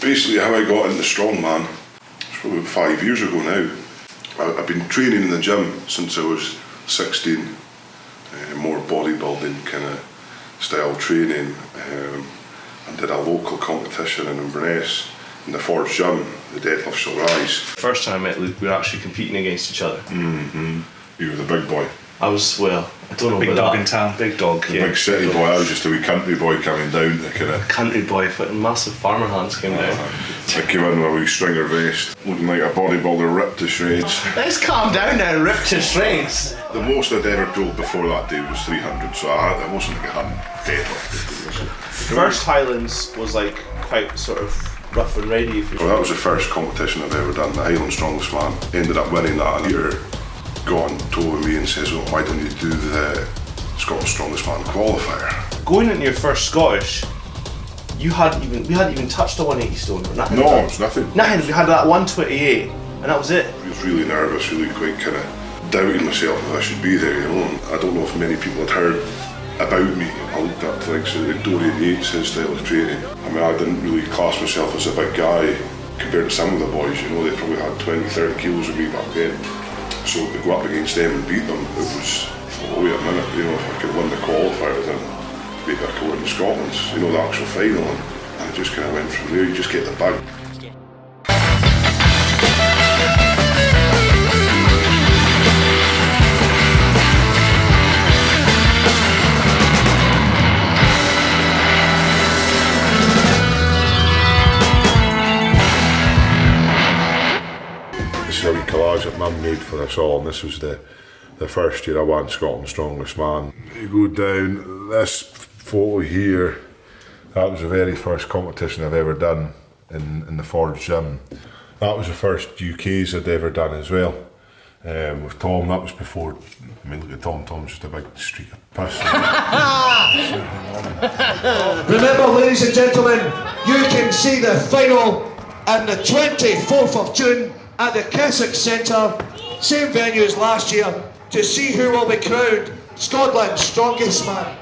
Basically how I got into Strongman, it's probably about 5 years ago now. I've been training in the gym since I was 16, more bodybuilding kind of style training. I did a local competition in Inverness in the Forbes gym, the deadlift shall rise. First time I met Luke, we were actually competing against each other. Mm-hmm. You were the big boy. I was, well, I don't know big about dog that. in town. Big dog, The yeah. big city boy, I was just a wee country boy coming down the kind of... Country boy, footing massive farmer hands came down. I came in with a wee stringer vest, looking like a bodybuilder ripped to shreds. Let's calm down now, ripped to shreds. The most I'd ever pulled before that day was 300, so I wasn't like a deadlift. First Highlands was like quite sort of rough and ready. Well, that was the first competition I've ever done, the Highland Strongest Man. Ended up winning that, and Peter got on tour with me and says, well, why don't you do the Scotland's Strongest Man qualifier? Going into your first Scottish, we hadn't even touched a 180 stone or nothing. No, it was nothing. Nothing, we had that 128 and that was it. I was really nervous, really quite kind of doubting myself if I should be there, you know. And I don't know if many people had heard about me. I looked up to like Dorian Yates, his style of training. I mean, I didn't really class myself as a big guy compared to some of the boys, you know. They probably had 20, 30 kilos of me back then. So to go up against them and beat them, it was, oh wait a minute, you know, if I could win the qualifier, then maybe I could win the Scotland's, you know, the actual final. And I just kind of went from there, you just get the bug. This is a wee collage that Mum made for us all, and this was the first year I won Scotland's Strongest Man. You go down, this photo here, that was the very first competition I've ever done in the Forbes gym. That was the first UKs I'd ever done as well. With Tom, that was before, I mean look at Tom, Tom's just a big streak of piss. Remember, ladies and gentlemen, you can see the final on the 24th of June at the Keswick Centre, same venue as last year, to see who will be crowned Scotland's Strongest Man.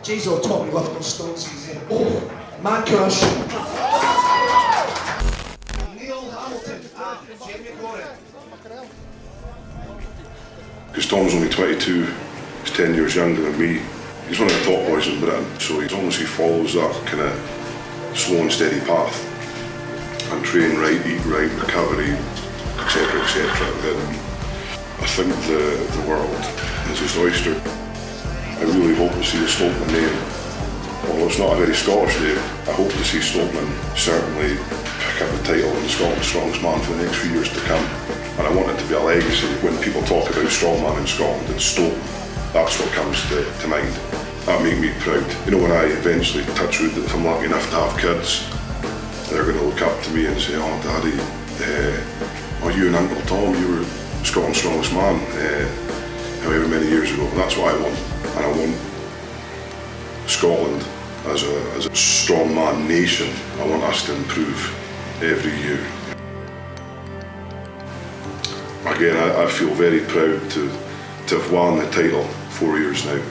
Jeez, oh, Tommy lifting stones easy. Oh, man crush. Neil Hamilton and Jamie Goring. Because Tom's only 22, he's 10 years younger than me. He's one of the top boys in Britain, so as long as he follows that kind of slow and steady path and train right, eat right, recovery, etc., then I think the world is his oyster. I really hope to see the Stoltman name, although it's not a very Scottish name. I hope to see Stoltman certainly pick up the title in the Scotland's Strongest Man for the next few years to come. And I want it to be a legacy. When people talk about strongman in Scotland, it's Stoltman. That's what comes to mind. That made me proud. You know, when I eventually touch wood, if I'm lucky enough to have kids, they're going to look up to me and say, oh Daddy, you and Uncle Tom, you were Scotland's Strongest Man however many years ago. That's what I want. And I want Scotland as a strongman nation. I want us to improve every year. Again, I feel very proud to have won the title 4 years now.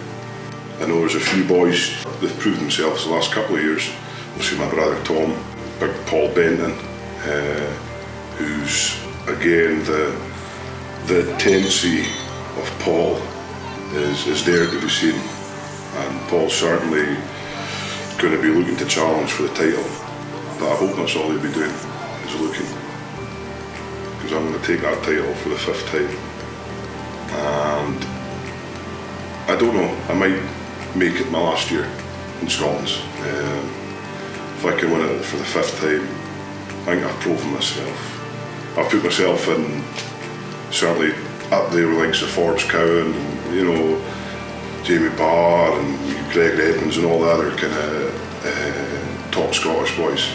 I know there's a few boys that have proved themselves the last couple of years. Obviously my brother Tom, big Paul Benton, who's again the tendency of Paul is there to be seen, and Paul's certainly going to be looking to challenge for the title, but I hope that's all he'll be doing, is looking, because I'm going to take that title for the 5th time, and I don't know, I might make it my last year in Scotland's. If I can win it for the 5th time, I think I've proven myself. I've put myself in, certainly up there with likes of Forbes Cowan and, you know, Jamie Barr and Gregor Edmunds and all the other kind of top Scottish boys.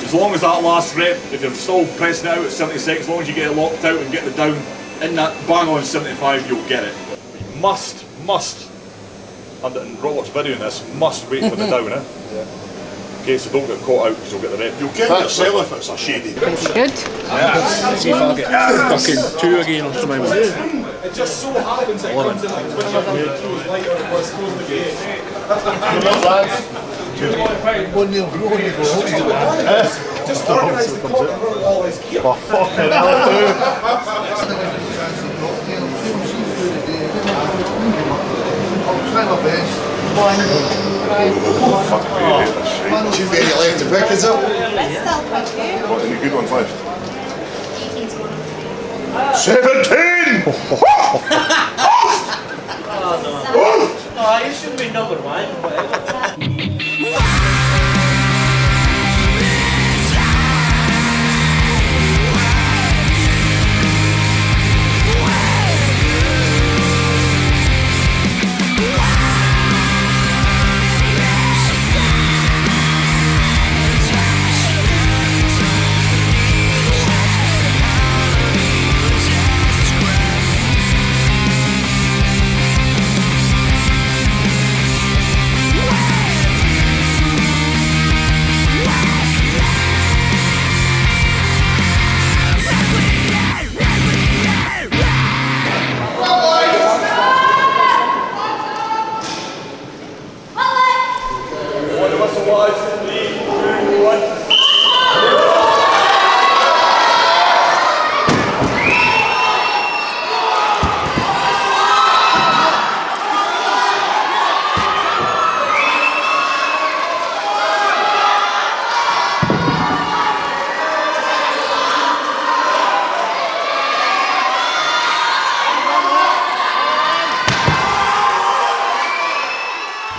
As long as that last rep, if you're still pressing it out at 70 seconds, as long as you get it locked out and get the down in that bang on 75, you'll get it. You must, and Robert's videoing this, must wait for the down, eh? Yeah. Okay, so don't get caught out because you'll get the rep. You'll get yourself if it's a shady. Good. See if I'll get fucking 2 again or something. It just so happens that it comes in like 20 kilos lighter than it was supposed to be. Just organise the clock and run all his gear. Oh, fucking hell, dude. I'll try my best. Too many left to pick, is it? What, any good ones left? 17! Oh, you should be number 1.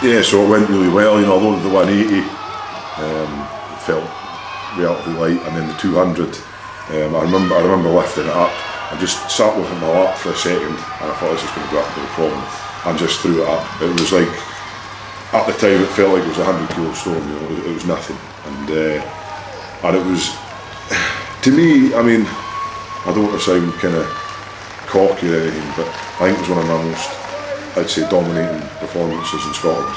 Yeah, so it went really well, you know, although the 180 felt relatively light, and then the 200, I remember lifting it up and just sat with it in my lap for a second, and I thought this was going to be up, no problem, and just threw it up. It was like, at the time it felt like it was 100 kilo stone, you know, it was nothing, and it was, to me, I mean, I don't want to sound kind of cocky or anything, but I think it was one of my most, I'd say, dominating performances in Scotland.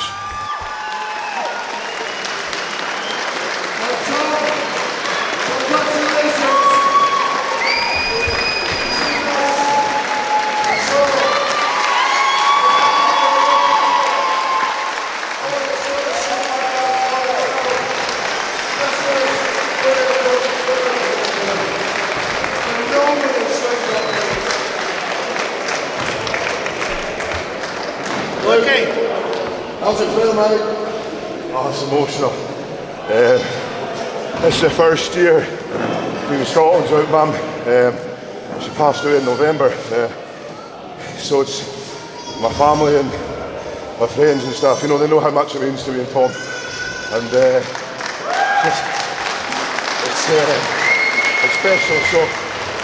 Okay. How's it feel, mate? Oh, it's emotional. This is the first year being Scotland's out, mum. She passed away in November. So it's my family and my friends and stuff, you know, they know how much it means to me and Tom. And it's special. So,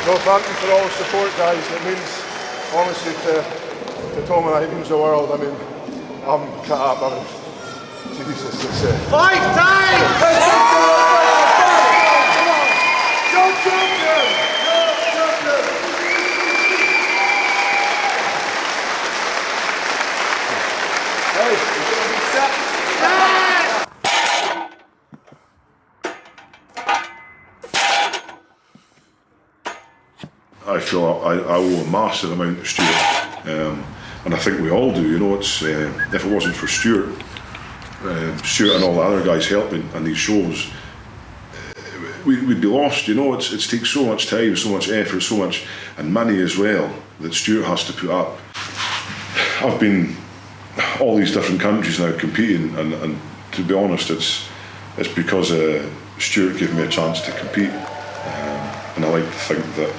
no, thank you for all the support, guys. It means, honestly, to Tom and I, it means the world. I mean, I'm cut up. I mean, Jesus, it's 5 times! Go champion! Go champion! Hey, you're gonna be set. I feel I owe a massive amount to Stuart, and I think we all do. You know, it's if it wasn't for Stuart and all the other guys helping on these shows, we'd be lost. You know, it takes so much time, so much effort, so much, and money as well, that Stuart has to put up. I've been all these different countries now competing, and to be honest, it's because Stuart gave me a chance to compete, and I like to think that.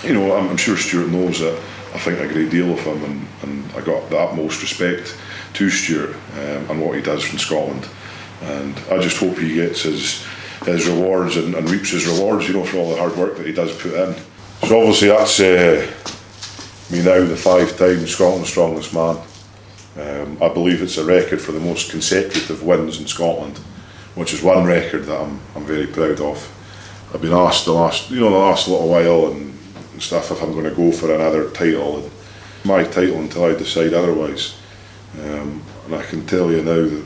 You know, I'm sure Stuart knows that I think a great deal of him, and I got the utmost respect to Stuart and what he does from Scotland, and I just hope he gets his rewards and reaps his rewards, you know, for all the hard work that he does put in. So obviously that's me now, the 5-time Scotland's strongest man. I believe it's a record for the most consecutive wins in Scotland, which is one record that I'm very proud of. I've been asked the last little while and stuff if I'm going to go for another title. And my title until I decide otherwise. And I can tell you now that